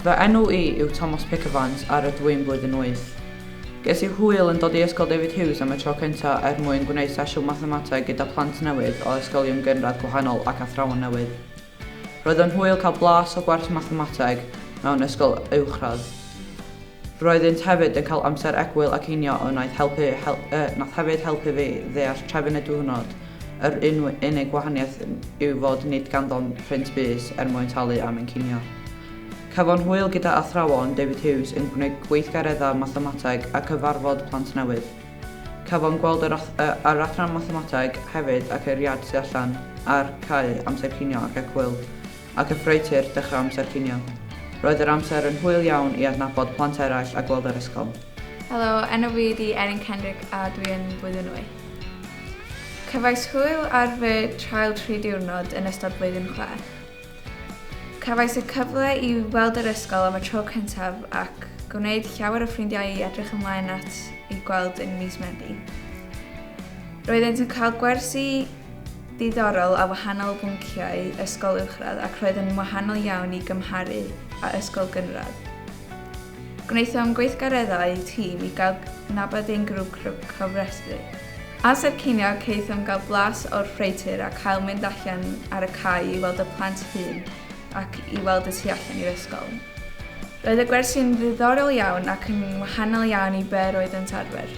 Fy enw I yw Thomas Pickavans ar y dwi'n blwyddyn 8. Ges i hwyl yn dod i ysgol David Hughes am y tro cyntaf mwyn gwneud sesiwn mathemateg gyda plant newydd o ysgolion gynradd gwahanol ac athrawon newydd. Roedd yn hwyl cael blas o gwers mathemateg mewn ysgol uwchradd. Roeddent hefyd yn cael amser egwyl ac unio o nath hefyd helpu fi ddeall trefn y diwrnod. Yr unig gwahaniaeth yw fod nid ganddo'n print bys mwyn talu am ein cinio. Cafon hwyl gyda athrawon David Hughes yn gwneud gweithgareddau mathemateg a cyfarfod plant newydd. Cafon gweld yr adran mathemateg hefyd ac yr iad sydd allan ar cae amser cinio ac egwyl, ac y ffreitur dechrau amser cinio. Roedd yr amser yn hwyl iawn i adnabod plant eraill a gweld yr ysgol. Helo, enw fi di Erin Kendrick a dwi yn blwyddyn 8. Cyfais hwyl ar fy trael 3 diwrnod yn ystod blwyddyn 6. Cafais y cyfle i weld yr ysgol am y tro cyntaf ac gwneud llawer o ffrindiau i edrych ymlaen at i gweld yn mis Medi. Roeddent yn cael gwersi diddorol a wahanol bwynciau ysgol uwchradd ac roedd yn wahanol iawn i gymharu â ysgol gynradd. Gwnaethom gweithgareddau tîm i gael nabod ein grŵp cofrestru. Amser cinio ceithom gael blas o'r ffreitur a cael mynd allan ar y cae i weld y plant hŷn ac i weld y tu allan i'r ysgol. Roedd y gwersi'n ddiddorol iawn ac yn wahanol iawn i be roeddent arfer.